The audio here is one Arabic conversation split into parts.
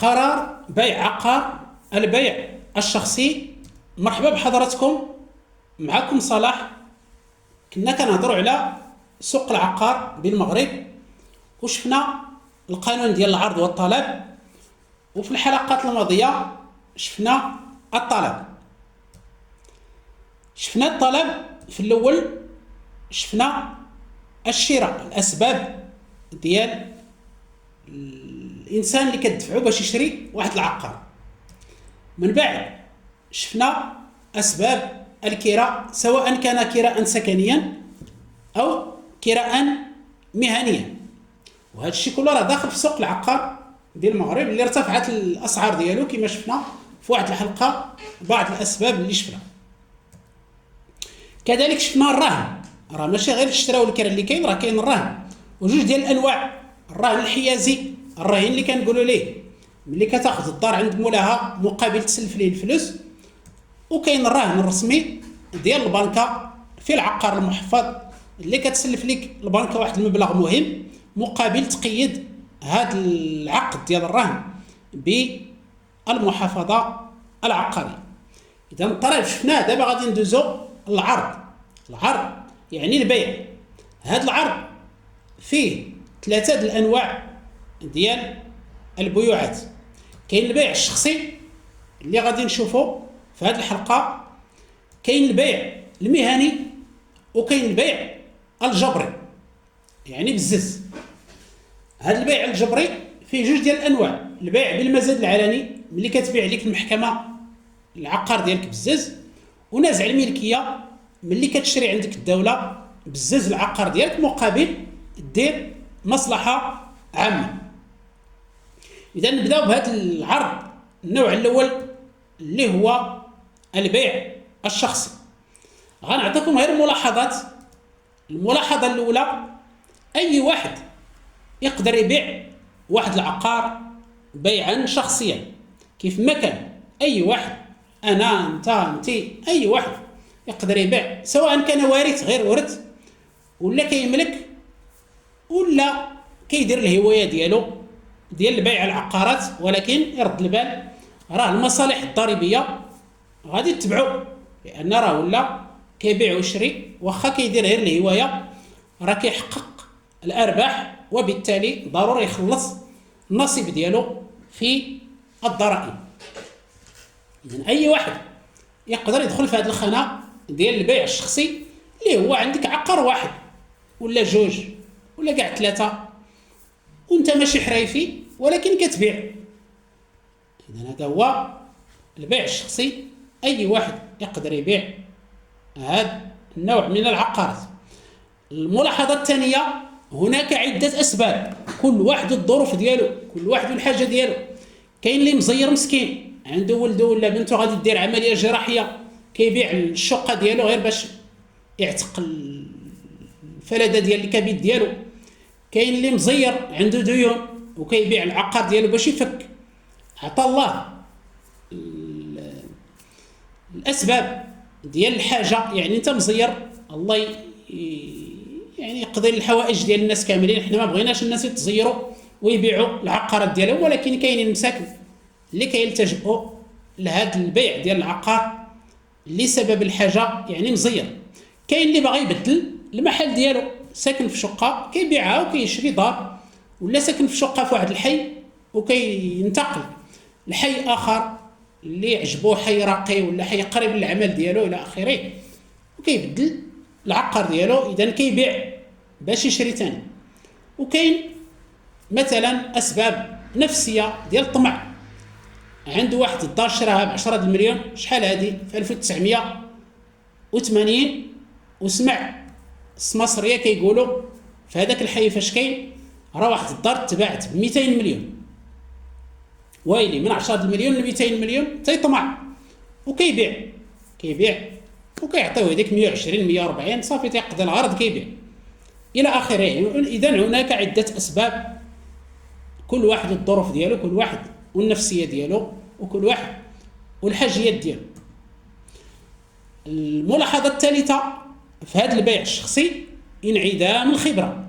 قرار بيع عقار، البيع الشخصي. مرحبا بحضراتكم، معكم صلاح. كنا كنهضروا على سوق العقار بالمغرب وشفنا القانون ديال العرض والطلب، وفي الحلقات الماضية شفنا الطلب. شفنا الطلب في الأول، شفنا الشراء، الأسباب ديال الإنسان اللي كتدفعو باش يشري واحد العقار. من بعد شفنا أسباب الكراء، سواء كان كراء سكنيا أو كراء مهنيا، وهذا الشيء كله راه داخل في سوق العقار ديال المغرب اللي ارتفعت الأسعار ديالو كما شفنا في واحد الحلقة بعض الأسباب اللي شفنا. كذلك شفنا الرهن، راه ماشي غير الشراء والكراء اللي كاين، راه كاين الرهن وجوج ديال الأنواع. الرهن الحيازي، الرهن اللي كنقولوا ليه ملي كتاخذ الدار عند مولاها مقابل تسلف ليه الفلوس، وكاين الرهن الرسمي ديال البنكه في العقار المحفظ اللي كتسلف لك البنكه واحد المبلغ مهم مقابل تقييد هذا العقد ديال الرهن بالمحافظه العقاريه. اذا الطريق شفناه، دابا غادي ندوزو العرض. العرض يعني البيع. هذا العرض فيه ثلاثه الانواع ديال البيوعات. كاين البيع الشخصي اللي غادي نشوفه في هذه الحلقه، كاين البيع المهني، وكاين البيع الجبري يعني بالزز. هذا البيع الجبري فيه جوج ديال الانواع. البيع بالمزاد العلني ملي كتبيع لك المحكمه العقار ديالك بالزز، ونزع الملكيه ملي كتشري عندك الدوله بالزز العقار ديالك مقابل دير مصلحه عامه. اذا نبداو بهذا العرض. النوع الاول اللي هو البيع الشخصي. غنعطيكم غير ملاحظات. الملاحظه الاولى، اي واحد يقدر يبيع واحد العقار بيعا شخصيا كيف ما كان. اي واحد، انا، انت، اي واحد يقدر يبيع، سواء كان وارث غير ورث ولا كيملك ولا كيدير الهوايه ديالو ديال بيع العقارات. ولكن يرد البال، راه المصالح الضريبيه غادي تتبعو، لان راه ولا كيبيع ويشري، واخا كيدير غير الهوايه راه كيحقق الارباح، وبالتالي ضروري يخلص النصيب ديالو في الضرائب. اذا اي واحد يقدر يدخل في هذه الخانه ديال البيع الشخصي، اللي هو عندك عقار واحد ولا جوج ولا كاع ثلاثه وانت ماشي حرايفي ولكن كتبيع. اذا هذا هو البيع الشخصي، اي واحد يقدر يبيع هذا النوع من العقارات. الملاحظه الثانيه، هناك عده اسباب، كل واحد الظروف ديالو، كل واحد الحاجه ديالو. كاين اللي مزير مسكين عنده ولده ولا بنته غادي دير عمليه جراحيه، كيبيع الشقه ديالو غير باش يعتق الفلاده ديال الكبد ديالو. كاين اللي مزير عنده ديون وكيبيع العقار ديالو باش يفك. عطا الله الاسباب ديال الحاجه، يعني انت مزير، الله يعني يقضي الحوائج ديال الناس كاملين. حنا ما بغيناش الناس يتزيروا ويبيعوا العقارات ديالهم، ولكن كاينين المساكن اللي كيلتجئوا لهذا البيع ديال العقار لسبب الحاجه، يعني مزير. كاين اللي باغي يبدل المحل ديالو، ساكن في شقه كيبيعها وكيشري دار، ولا ساكن في شقه في واحد الحي وكينتقل لحي اخر اللي عجبوه، حي راقي ولا حي قريب للعمل ديالو الى اخره، وكيبدل العقار ديالو. اذا كيبيع باش يشري ثاني. وكاين مثلا اسباب نفسيه ديال الطمع. عنده واحد الدار شراها ب10 المليون، شحال هذه في 1980، وسمع السماسريه كيقولوا في هذاك الحي فاش كاين راه واحد الدار تباعت ب 200 مليون. ويلي، من 10 المليون ل 200 مليون تيطمع وكيبيع. وكيعطيوه هذيك 120 140 صافي، تيقضي الغرض كيبيع الى اخره. اذا هناك عده اسباب، كل واحد الظروف ديالو، كل واحد والنفسيه ديالو، وكل واحد والحاجيات ديالو. الملاحظه الثالثه في هذا البيع الشخصي، انعدام الخبره.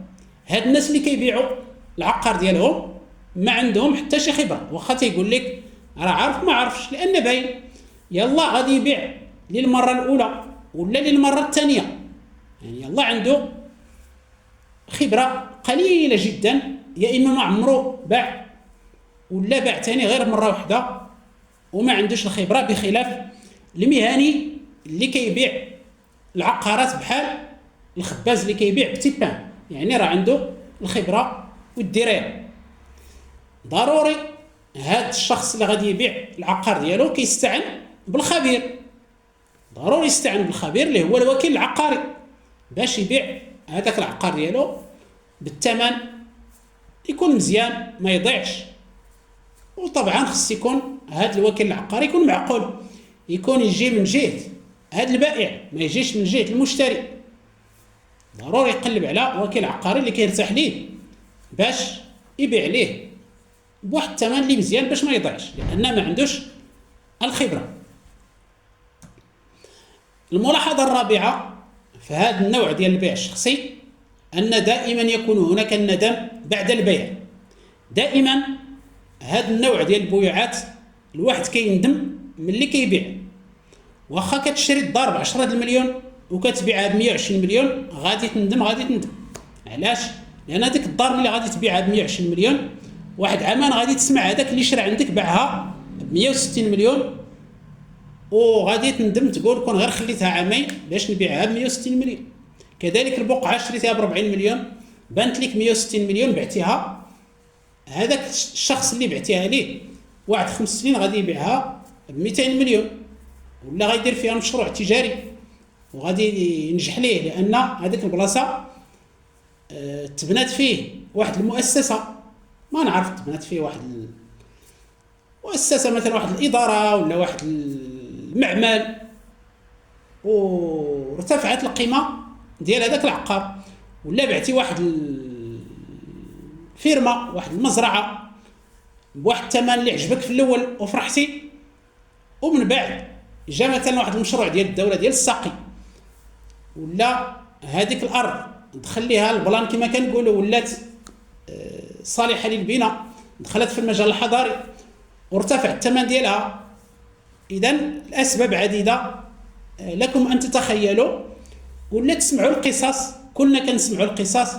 هاد الناس اللي كيبيعوا العقار ديالهم ما عندهم حتى شي خبره، واخا تيقول لك راه عارف ما عارفش، لان باين يلا غادي يبيع للمره الاولى ولا للمره الثانيه، يعني يلا عنده خبره قليله جدا، يا اما ما عمرو باع ولا باع ثاني غير مره واحده وما عندوش الخبره، بخلاف المهني اللي كيبيع العقارات بحال الخباز اللي كيبيع بتيبان، يعني راه عنده الخبره والدرايه. ضروري هذا الشخص اللي غادي يبيع العقار ديالو كيستعن بالخبير، ضروري يستعن بالخبير اللي هو الوكيل العقاري باش يبيع هذاك العقار ديالو بالثمن يكون مزيان ما يضيعش. وطبعا خص يكون هذا الوكيل العقاري يكون معقول، يكون يجي من جهه هذا البائع ما يجيش من جهه المشتري. ضروري يقلب على وكيل عقاري اللي كيرتاح ليه باش يبيع ليه بواحد الثمن اللي مزيان باش ما يضيعش، لان ما عندوش الخبره. الملاحظه الرابعه في هذا النوع ديال البيع الشخصي ان دائما يكون هناك الندم بعد البيع. دائما هذا النوع ديال البيوعات الواحد كيندم ملي كيبيع، واخا كتشري الدار ب 10 المليون وكتبيعها ب 120 مليون غادي تندم. علاش؟ لان هذيك الدار ملي غادي تبيعها ب 120 مليون واحد عامان غادي تسمع هذاك اللي شرى عندك باعها ب 160 مليون وغادي تندم تقول كون غير خليتها عامين باش نبيعها ب 160 مليون. كذلك البقعه شريتها ب 40 مليون بانت لك 160 مليون بعتيها، هذاك الشخص اللي بعتيها ليه واحد 5 سنين غادي يبيعها ب 200 مليون ولا غيدير فيها مشروع تجاري وغادي ينجح ليه، لان هذيك البلاصه تبنات فيه واحد المؤسسه، ما نعرف تبنات فيه واحد المؤسسه مثلا واحد الاداره ولا واحد المعمل، وارتفعت القيمه ديال هذاك العقار، ولا بعتي واحد الفيرما واحد المزرعه بواحد الثمن اللي عجبك في الاول وفرحتي، ومن بعد جا مثلا واحد المشروع ديال الدوله ديال الساقي ولا هذيك الارض دخل ليها البلان كما كنقولوا ولات صالحه للبناء، دخلت في المجال الحضاري وارتفع الثمن ديالها. اذا الاسباب عديده لكم ان تتخيلوا ولا تسمعوا القصص. كلنا كنسمعوا القصص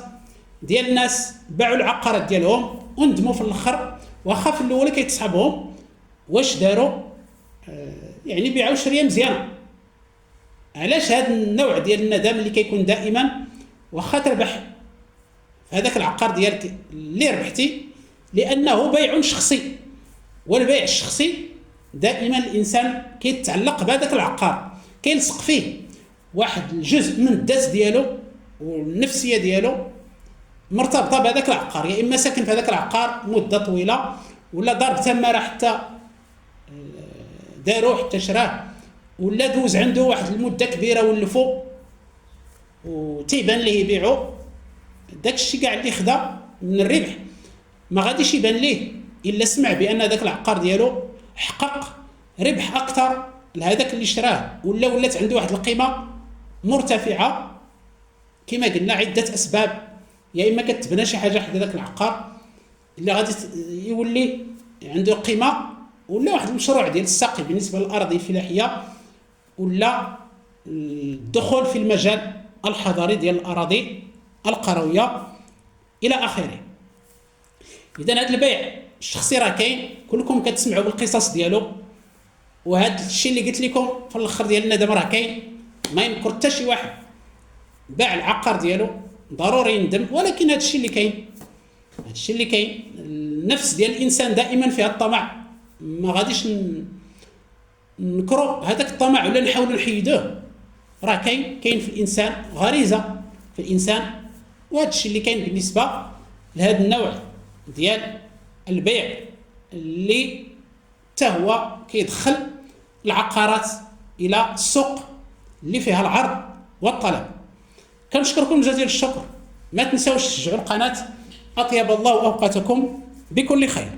ديال الناس باعوا العقارات ديالهم وندموا في الاخر، واخا في الاول كيتصحابهم واش داروا، يعني بيعوا شريه مزيانه. علاش هذا النوع ديال الندم اللي كيكون دائما واخا تربح في هذاك العقار ديالك اللي ربحتي؟ لانه بيع شخصي، والبيع الشخصي دائما الانسان كيتعلق بهذاك العقار، كيلصق فيه واحد الجزء من الذات ديالو والنفسيه ديالو مرتبطه بهذاك العقار، يا اما ساكن في هذاك العقار مده طويله ولا دار تماره حتى دارو حتى شراه، ولا دوز عنده واحد المده كبيره ولفو وتيبان ليه يبيعو. داك الشيء كاع اللي خدا من الربح ما غاديش يبان ليه الا سمع بان هذاك العقار ديالو حقق ربح اكثر لهذاك اللي شراه، ولا ولات عنده واحد القيمه مرتفعه. كما قلنا عده اسباب، يا اما كتبنى شي حاجه حدا ذاك العقار اللي غادي يولي عنده قيمه، ولا واحد المشروع ديال السقي بالنسبه للاراضي الفلاحيه، ولا الدخول في المجال الحضري ديال الاراضي القرويه الى اخره. اذا هذا البيع الشخصي راه كاين، كلكم كتسمعوا بالقصص ديالو، وهذا الشيء اللي قلت لكم في الاخر ديال الندم راه كاين. ما يمكن حتى شي واحد باع العقار ديالو ضروري يندم، ولكن هذا الشيء اللي كاين النفس ديال الانسان دائما فيها الطمع، ما غاديش نكرو هذاك الطمع ولا نحاولوا نحيدوه، راه كاين في الانسان غريزه في الانسان. وهذا الشيء اللي كاين بالنسبه لهذا النوع ديال البيع اللي هو كيدخل العقارات الى السوق اللي فيها العرض والطلب. كنشكركم جزيل الشكر، ما تنساوش تشجعوا القناه. اطيب الله اوقاتكم بكل خير.